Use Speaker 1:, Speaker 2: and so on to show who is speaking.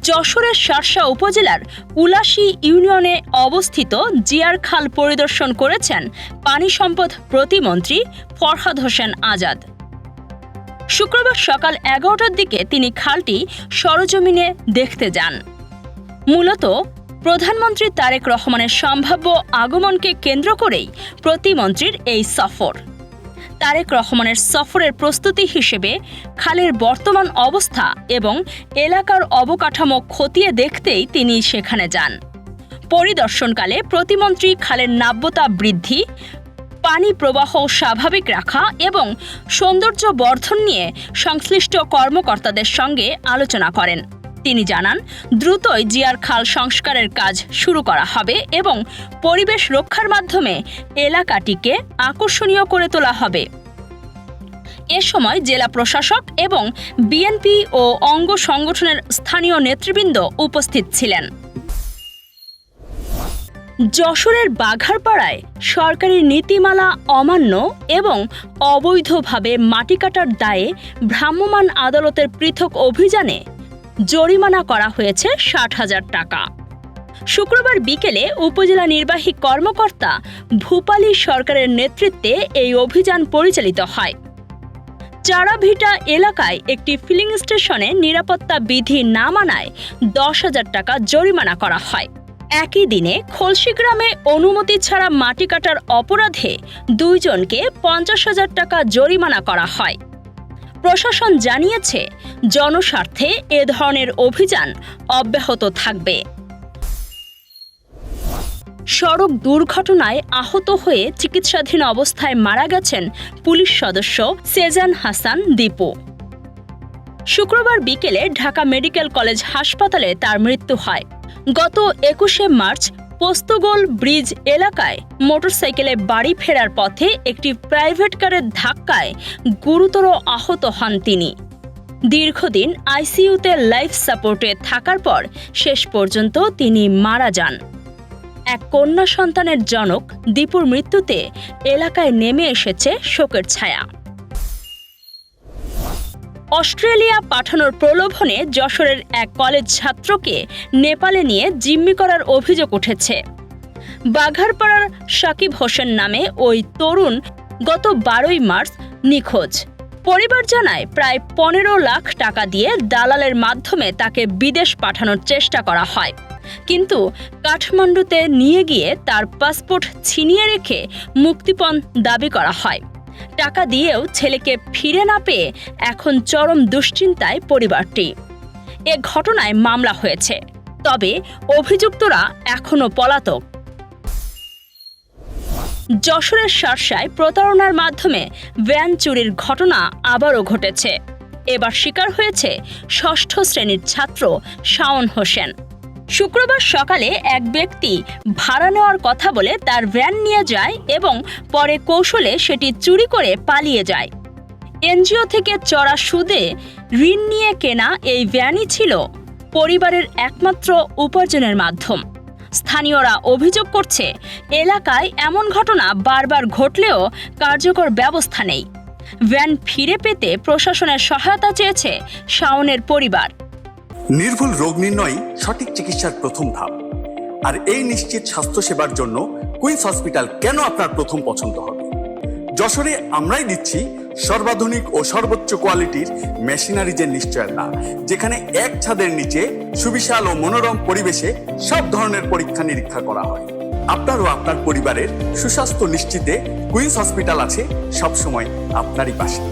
Speaker 1: যশোরের শার্শা উপজেলার উলাশী ইউনিয়নে অবস্থিত জিয়ার খাল পরিদর্শন করেছেন পানি সম্পদ প্রতিমন্ত্রী ফরহাদ হোসেন আজাদ। শুক্রবার সকাল 11টার দিকে তিনি খালটি সরজমিনে দেখতে যান। মূলত প্রধানমন্ত্রী তারেক রহমানের সম্ভাব্য আগমনকে কেন্দ্র করেই প্রতিমন্ত্রীর এই সফর। তারেক রহমানের সফরের প্রস্তুতি হিসেবে খালের বর্তমান অবস্থা এবং এলাকার অবকাঠামো খতিয়ে দেখতেই তিনি সেখানে যান। পরিদর্শনকালে প্রতিমন্ত্রী খালের নাব্যতা বৃদ্ধি, পানি প্রবাহ স্বাভাবিক রাখা এবং সৌন্দর্য বর্ধন নিয়ে সংশ্লিষ্ট কর্মকর্তাদের সঙ্গে আলোচনা করেন। তিনি জানান, দ্রুতই জিয়ার খাল সংস্কারের কাজ শুরু করা হবে এবং পরিবেশ রক্ষার মাধ্যমে এলাকাটিকে আকর্ষণীয় করে তোলা হবে। এ সময় জেলা প্রশাসক এবং বিএনপি ও অঙ্গ সংগঠনের স্থানীয় নেতৃবৃন্দ উপস্থিত ছিলেন। যশোরের বাঘারপাড়ায় সরকারি নীতিমালা অমান্য এবং অবৈধভাবে মাটি কাটার দায়ে ভ্রাম্যমাণ আদালতের পৃথক অভিযানে জরিমানা করা হয়েছে ৬০,০০০ টাকা। শুক্রবার বিকেলে উপজেলা নির্বাহী কর্মকর্তা ভূপালী সরকারের নেতৃত্বে এই অভিযান পরিচালিত হয়। চারাভিটা এলাকায় একটি ফিলিং স্টেশনে নিরাপত্তা বিধি না মানায় ১০,০০০ টাকা জরিমানা করা হয়। একই দিনে খলসি গ্রামে অনুমতি ছাড়া মাটি কাটার অপরাধে ২ জনকে ৫০,০০০ টাকা জরিমানা করা হয়। প্রশাসন জানিয়েছে, জনস্বার্থে এ ধরনের অভিযান অব্যাহত থাকবে। সড়ক দুর্ঘটনায় আহত হয়ে চিকিৎসাধীন অবস্থায় মারা গেছেন পুলিশ সদস্য সেজান হাসান দীপু। শুক্রবার বিকেলে ঢাকা মেডিকেল কলেজ হাসপাতালে তার মৃত্যু হয়। গত ২১শে মার্চ পোস্তগোল ব্রিজ এলাকায় মোটরসাইকেলে বাড়ি ফেরার পথে একটি প্রাইভেট কারের ধাক্কায় গুরুতর আহত হন তিনি। দীর্ঘদিন আইসিইউতে লাইফ সাপোর্টে থাকার পর শেষ পর্যন্ত তিনি মারা যান। এক কন্যা সন্তানের জনক দীপুর মৃত্যুতে এলাকায় নেমে এসেছে শোকের ছায়া। অস্ট্রেলিয়া পাঠানোর প্রলোভনে যশোরের এক কলেজ ছাত্রকে নেপালে নিয়ে জিম্মি করার অভিযোগ উঠেছে। বাঘারপাড়ার সাকিব হোসেন নামে ওই তরুণ গত ১২ই মার্চ নিখোঁজ। পরিবার জানায়, প্রায় ১৫ লাখ টাকা দিয়ে দালালের মাধ্যমে তাকে বিদেশ পাঠানোর চেষ্টা করা হয়, কিন্তু কাঠমান্ডুতে নিয়ে গিয়ে তার পাসপোর্ট ছিনিয়ে রেখে মুক্তিপণ দাবি করা হয়। টাকা দিয়েও ছেলেকে ফিরে না পেয়ে এখন চরম দুশ্চিন্তায় পরিবারটি। এ ঘটনায় মামলা হয়েছে, তবে অভিযুক্তরা এখনও পলাতক। যশোরের শার্শায় প্রতারণার মাধ্যমে ভ্যান চুরির ঘটনা আবারও ঘটেছে। এবার শিকার হয়েছে ৬ষ্ঠ শ্রেণীর ছাত্র শাওন হোসেন। শুক্রবার সকালে এক ব্যক্তি ভাড়া নেওয়ার কথা বলে তার ভ্যান নিয়ে যায় এবং পরে কৌশলে সেটি চুরি করে পালিয়ে যায়। এনজিও থেকে চড়া সুদে ঋণ নিয়ে কেনা এই ভ্যানই ছিল পরিবারের একমাত্র উপার্জনের মাধ্যম। স্থানীয়রা অভিযোগ করছে, এলাকায় এমন ঘটনা বারবার ঘটলেও কার্যকর ব্যবস্থা নেই। ভ্যান ফিরে পেতে প্রশাসনের সহায়তা চেয়েছে শাওনের পরিবার।
Speaker 2: নির্ভুল রোগ নির্ণয় সঠিক চিকিৎসার প্রথম ধাপ, আর এই নিশ্চিত স্বাস্থ্যসেবার জন্য কুইন্স হসপিটাল কেন আপনার প্রথম পছন্দ হবে। যশোরে আমরাই দিচ্ছি সর্বাধুনিক ও সর্বোচ্চ কোয়ালিটির মেশিনারিজের নিশ্চয়তা, যেখানে এক ছাদের নিচে সুবিশাল ও মনোরম পরিবেশে সব ধরনের পরীক্ষা নিরীক্ষা করা হয়। আপনার ও আপনার পরিবারের সুস্বাস্থ্য নিশ্চিতে কুইন্স হসপিটাল আছে সবসময় আপনারই পাশে।